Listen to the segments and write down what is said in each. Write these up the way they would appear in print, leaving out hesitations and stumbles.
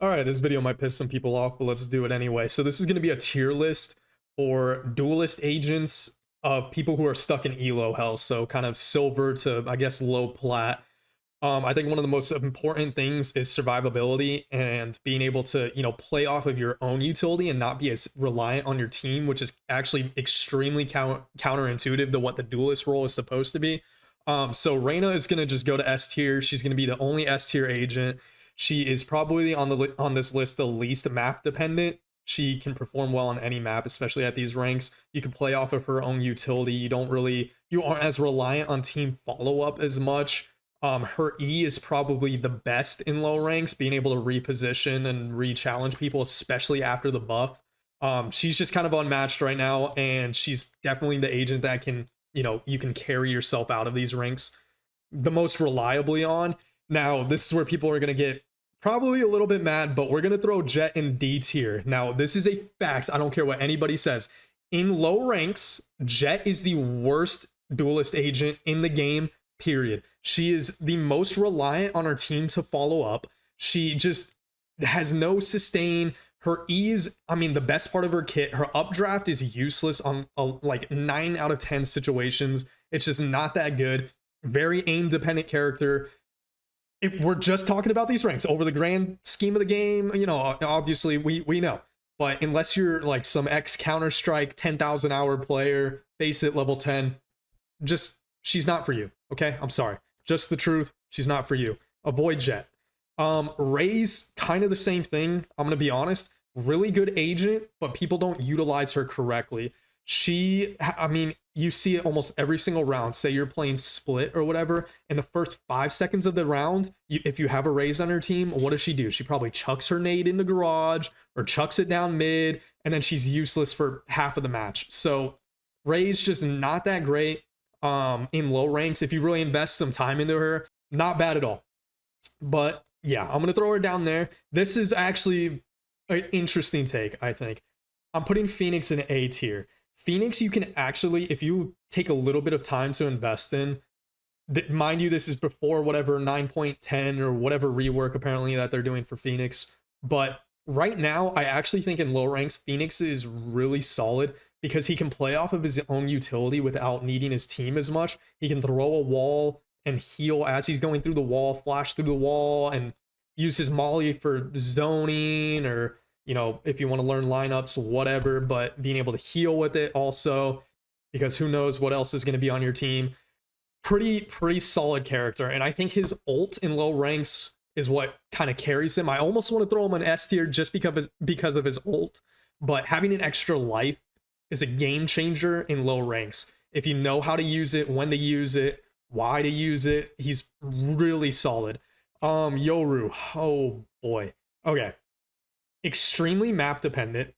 All right, this video might piss some people off, but let's do it anyway. So this is going to be a tier list for duelist agents of people who are stuck in ELO hell. So kind of silver to, I guess, low plat. I think one of the most important things is survivability and being able to, play off of your own utility and not be as reliant on your team, which is actually extremely counterintuitive to what the duelist role is supposed to be. So Raina is going to just go to S tier. She's going to be the only S tier agent. She is probably on this list the least map dependent. She can perform well on any map, especially at these ranks. You can play off of her own utility. You aren't as reliant on team follow up as much. Her E is probably the best in low ranks, being able to reposition and re-challenge people, especially after the buff. She's just kind of unmatched right now, and she's definitely the agent that can, you can carry yourself out of these ranks the most reliably on. Now, this is where people are going to get probably a little bit mad, but we're going to throw Jett in D tier. Now, this is a fact. I don't care what anybody says. In low ranks, Jett is the worst duelist agent in the game, period. She is the most reliant on her team to follow up. She just has no sustain. Her E is, the best part of her kit. Her updraft is useless on like 9 out of 10 situations. It's just not that good. Very aim dependent character. If we're just talking about these ranks over the grand scheme of the game, obviously we know. But unless you're like some ex Counter-Strike 10,000 hour player, face it, level 10, she's not for you. Okay, I'm sorry. Just the truth. She's not for you. Avoid Jett. Ray's kind of the same thing. I'm gonna be honest. Really good agent, but people don't utilize her correctly. You see it almost every single round. Say you're playing split or whatever, in the first 5 seconds of the round, if you have a Raze on her team, what does she do? She probably chucks her nade in the garage or chucks it down mid, and then she's useless for half of the match. So Raze just not that great in low ranks. If you really invest some time into her, not bad at all. But yeah, I'm gonna throw her down there. This is actually an interesting take, I think. I'm putting Phoenix in A tier. Phoenix, you can actually, if you take a little bit of time to invest in, mind you, this is before whatever 9.10 or whatever rework apparently that they're doing for Phoenix. But right now, I actually think in low ranks, Phoenix is really solid because he can play off of his own utility without needing his team as much. He can throw a wall and heal as he's going through the wall, flash through the wall, and use his molly for zoning or if you want to learn lineups, whatever, but being able to heal with it also, because who knows what else is going to be on your team. Pretty solid character. And I think his ult in low ranks is what kind of carries him. I almost want to throw him on S tier just because of his ult, but having an extra life is a game changer in low ranks. If you know how to use it, when to use it, why to use it, he's really solid. Yoru, oh boy. Okay. Extremely map dependent.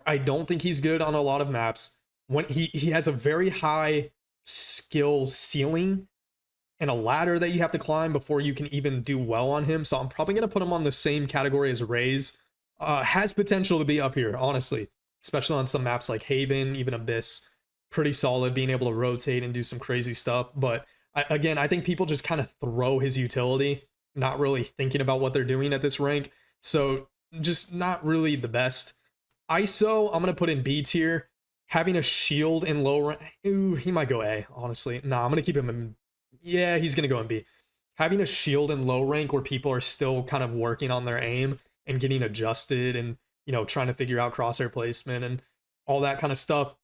I don't think he's good on a lot of maps. When he has a very high skill ceiling and a ladder that you have to climb before you can even do well on him. So I'm probably going to put him on the same category as Raze. Has potential to be up here, honestly, especially on some maps like Haven, even Abyss. Pretty solid, being able to rotate and do some crazy stuff. But I think people just kind of throw his utility, not really thinking about what they're doing at this rank. So just not really the best. ISO, I'm going to put in B tier. Having a shield in low rank, ooh, he might go A, honestly. Nah, I'm going to keep him in, yeah, he's going to go in B. Having a shield in low rank where people are still kind of working on their aim and getting adjusted and, trying to figure out crosshair placement and all that kind of stuff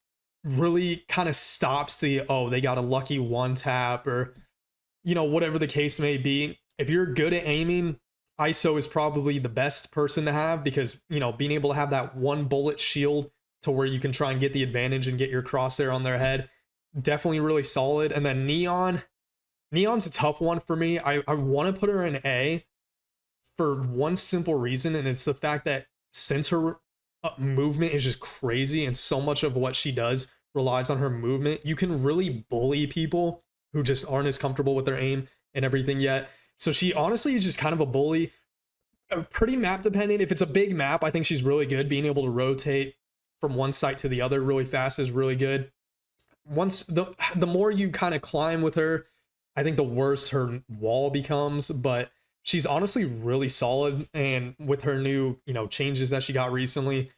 really kind of stops they got a lucky one tap or, whatever the case may be. If you're good at aiming, ISO is probably the best person to have because, being able to have that one bullet shield to where you can try and get the advantage and get your crosshair on their head, definitely really solid. And then Neon's a tough one for me. I want to put her in A for one simple reason, and it's the fact that since her movement is just crazy and so much of what she does relies on her movement, you can really bully people who just aren't as comfortable with their aim and everything yet. So she honestly is just kind of a bully, pretty map dependent. If it's a big map, I think she's really good. Being able to rotate from one site to the other really fast is really good. Once the more you kind of climb with her, I think the worse her wall becomes. But she's honestly really solid, and with her new, changes that she got recently,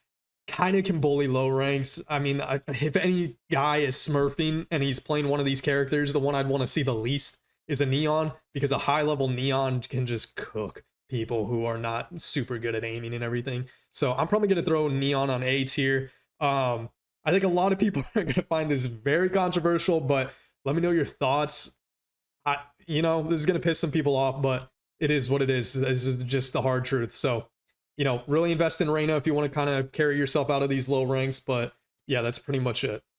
kind of can bully low ranks. I mean, if any guy is smurfing and he's playing one of these characters, the one I'd want to see the least is a Neon, because a high level Neon can just cook people who are not super good at aiming and everything. So I'm probably going to throw Neon on A tier. I think a lot of people are going to find this very controversial, but let me know your thoughts. This is going to piss some people off, but it is what it is. This is just the hard truth. So, really invest in Raina if you want to kind of carry yourself out of these low ranks. But yeah, that's pretty much it.